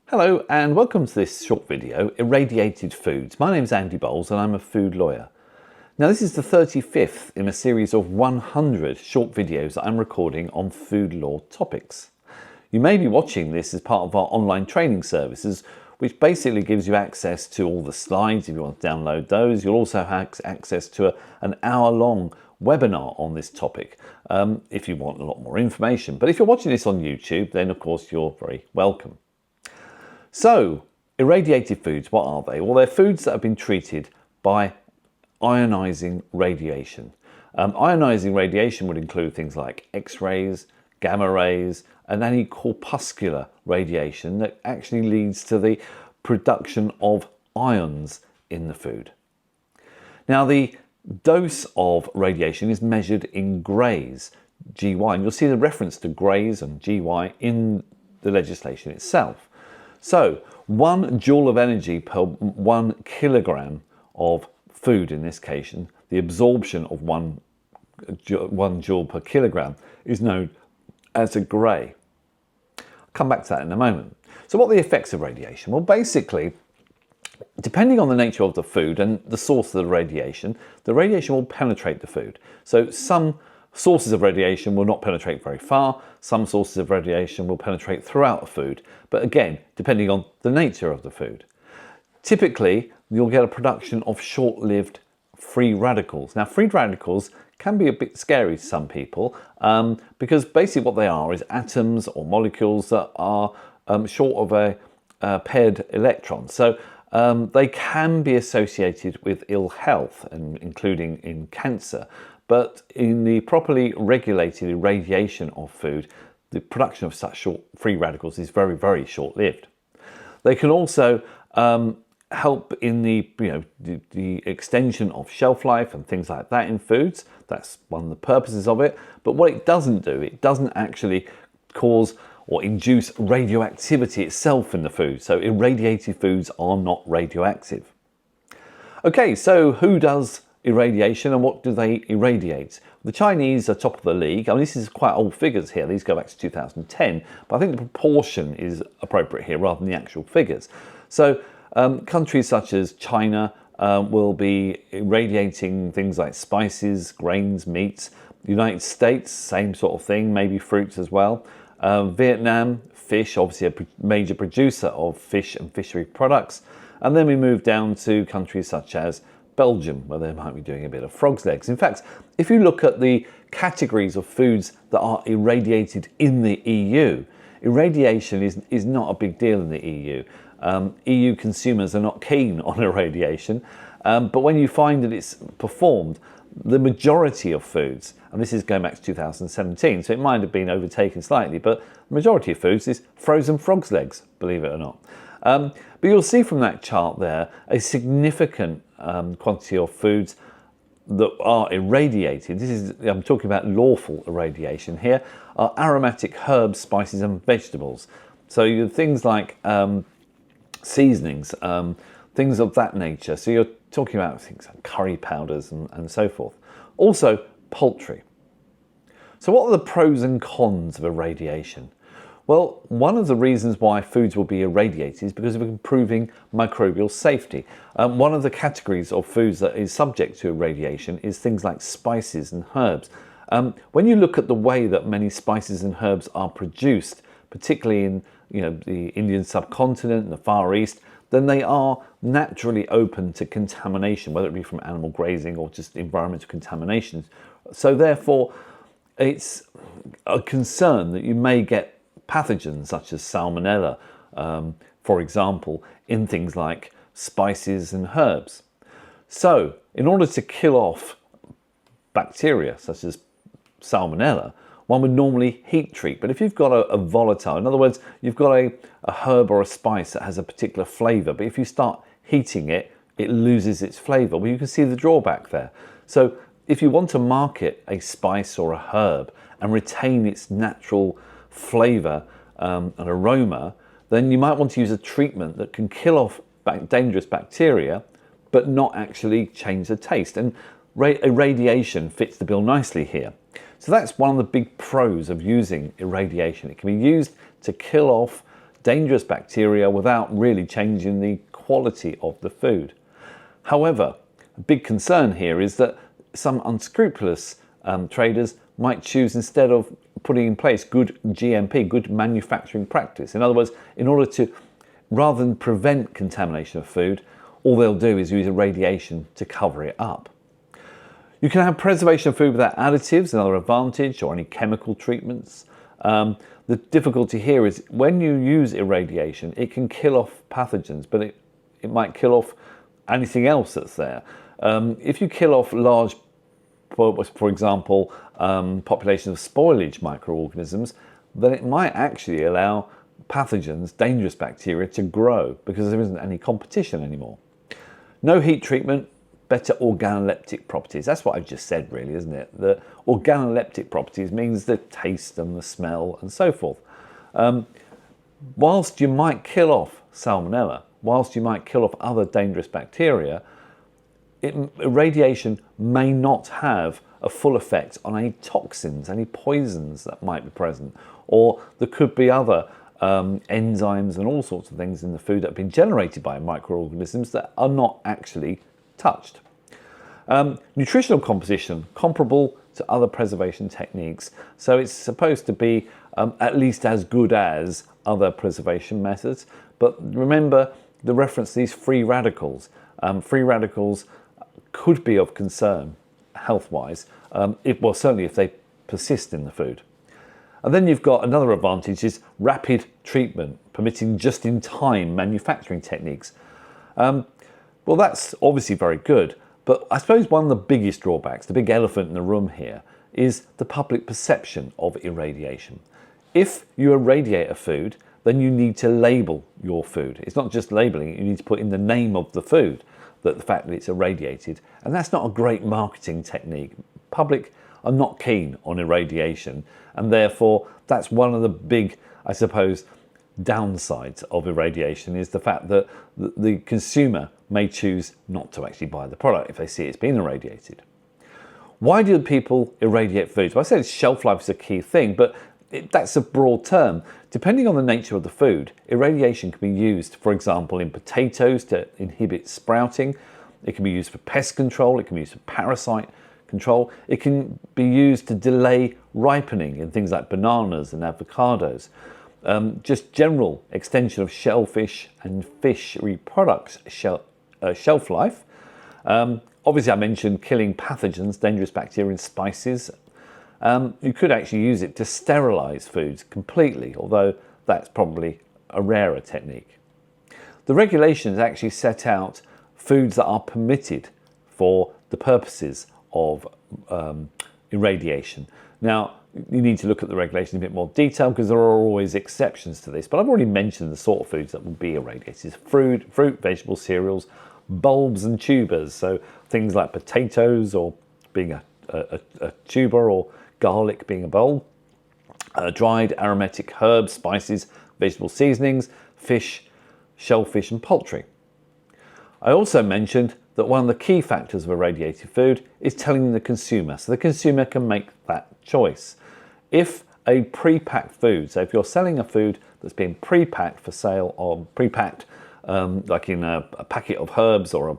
Hello and welcome to this short video, Irradiated Foods. My name is Andy Bowles and I'm a food lawyer. Now this is the 35th in a series of 100 short videos that I'm recording on food law topics. You may be watching this as part of our online training services, which basically gives you access to all the slides if you want to download those. You'll also have access to an hour-long webinar on this topic if you want a lot more information. But if you're watching this on YouTube, then of course you're very welcome. So, irradiated foods, what are they? Well, they're foods that have been treated by ionizing radiation. Ionizing radiation would include things like X-rays, gamma rays, and any corpuscular radiation that actually leads to the production of ions in the food. Now, the dose of radiation is measured in grays, GY, and you'll see the reference to grays and GY in the legislation itself. So 1 joule of energy per 1 kilogram of food, in this case, the absorption of 1 joule per kilogram is known as a gray. I'll come back to that in a moment. So what are the effects of radiation? Well, basically, depending on the nature of the food and the source of the radiation will penetrate the food. So some sources of radiation will not penetrate very far. Some sources of radiation will penetrate throughout the food. But again, depending on the nature of the food. Typically, you'll get a production of short-lived free radicals. Now, free radicals can be a bit scary to some people because basically what they are is atoms or molecules that are short of a paired electron. So they can be associated with ill health, including in cancer. But in the properly regulated irradiation of food, the production of such free radicals is very, very short-lived. They can also help in the extension of shelf life and things like that in foods. That's one of the purposes of it. But what it doesn't do, it doesn't actually cause or induce radioactivity itself in the food. So irradiated foods are not radioactive. Okay, so who does irradiation and what do they irradiate? The Chinese are top of the league. I mean, this is quite old figures here. These go back to 2010, but I think the proportion is appropriate here rather than the actual figures. So countries such as China will be irradiating things like spices, grains, meats. The United States, same sort of thing, maybe fruits as well. Vietnam, fish, obviously a major producer of fish and fishery products. And then we move down to countries such as Belgium, where they might be doing a bit of frog's legs. In fact, if you look at the categories of foods that are irradiated in the EU, irradiation is not a big deal in the EU. EU consumers are not keen on irradiation, but when you find that it's performed, the majority of foods, and this is going back to 2017, so it might have been overtaken slightly, but the majority of foods is frozen frog's legs, believe it or not. But you'll see from that chart there a significant quantity of foods that are irradiated. I'm talking about lawful irradiation here, are aromatic herbs, spices and vegetables. So you have things like seasonings, things of that nature. So you're talking about things like curry powders and so forth. Also poultry. So what are the pros and cons of irradiation? Well, one of the reasons why foods will be irradiated is because of improving microbial safety. One of the categories of foods that is subject to irradiation is things like spices and herbs. When you look at the way that many spices and herbs are produced, particularly in the Indian subcontinent and the Far East, then they are naturally open to contamination, whether it be from animal grazing or just environmental contamination. So therefore, it's a concern that you may get pathogens such as salmonella, for example, in things like spices and herbs. So in order to kill off bacteria such as salmonella, one would normally heat treat. But if you've got a volatile, in other words, you've got a herb or a spice that has a particular flavour, but if you start heating it, it loses its flavour. Well, you can see the drawback there. So if you want to market a spice or a herb and retain its natural flavour and aroma, then you might want to use a treatment that can kill off dangerous bacteria but not actually change the taste. And irradiation fits the bill nicely here. So that's one of the big pros of using irradiation. It can be used to kill off dangerous bacteria without really changing the quality of the food. However, a big concern here is that some unscrupulous traders might choose, instead of putting in place good GMP, good manufacturing practice. In other words, in order to, rather than prevent contamination of food, all they'll do is use irradiation to cover it up. You can have preservation of food without additives, another advantage, or any chemical treatments. The difficulty here is when you use irradiation, it can kill off pathogens, but it might kill off anything else that's there. If you kill off large, for example, populations of spoilage microorganisms, then it might actually allow pathogens, dangerous bacteria, to grow because there isn't any competition anymore. No heat treatment, better organoleptic properties. That's what I've just said, really, isn't it? The organoleptic properties means the taste and the smell and so forth. Whilst you might kill off salmonella, whilst you might kill off other dangerous bacteria, irradiation may not have a full effect on any toxins, any poisons that might be present, or there could be other enzymes and all sorts of things in the food that have been generated by microorganisms that are not actually touched. Nutritional composition, comparable to other preservation techniques. So it's supposed to be at least as good as other preservation methods. But remember the reference to these free radicals. Free radicals could be of concern health-wise, well, certainly if they persist in the food. And then you've got another advantage is rapid treatment, permitting just-in-time manufacturing techniques. Well, that's obviously very good, but I suppose one of the biggest drawbacks, the big elephant in the room here, is the public perception of irradiation. If you irradiate a food, then you need to label your food. It's not just labeling it, you need to put in the name of the food, that the fact that it's irradiated, and that's not a great marketing technique. Public are not keen on irradiation, and therefore that's one of the big, I suppose, downsides of irradiation, is the fact that the consumer may choose not to actually buy the product if they see it's been irradiated. Why do people irradiate foods? Well, I said shelf life is a key thing, but that's a broad term. Depending on the nature of the food, irradiation can be used, for example, in potatoes to inhibit sprouting. It can be used for pest control. It can be used for parasite control. It can be used to delay ripening in things like bananas and avocados. Just general extension of shellfish and fishery products shelf life. Obviously, I mentioned killing pathogens, dangerous bacteria in spices. You could actually use it to sterilize foods completely, although that's probably a rarer technique. The regulations actually set out foods that are permitted for the purposes of irradiation. Now, you need to look at the regulation in a bit more detail because there are always exceptions to this, but I've already mentioned the sort of foods that will be irradiated. Fruit, vegetables, cereals, bulbs and tubers, so things like potatoes, or being a tuber, or garlic being a bulb, dried aromatic herbs, spices, vegetable seasonings, fish, shellfish and poultry. I also mentioned that one of the key factors of irradiated food is telling the consumer, so the consumer can make that choice. If a pre-packed food, so if you're selling a food that's been pre-packed for sale, or pre-packed like in a packet of herbs, or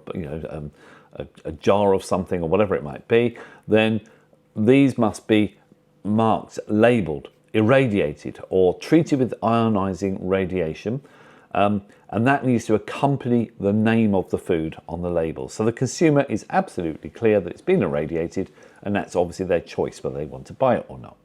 a jar of something, or whatever it might be, then these must be marked, labelled, irradiated, or treated with ionizing radiation, and that needs to accompany the name of the food on the label. So the consumer is absolutely clear that it's been irradiated, and that's obviously their choice whether they want to buy it or not.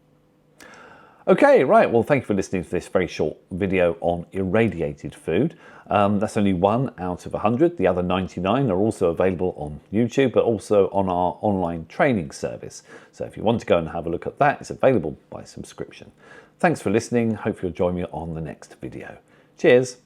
Okay, right, well, thank you for listening to this very short video on irradiated food. That's only 1 out of 100. The other 99 are also available on YouTube, but also on our online training service. So if you want to go and have a look at that, it's available by subscription. Thanks for listening. Hope you'll join me on the next video. Cheers.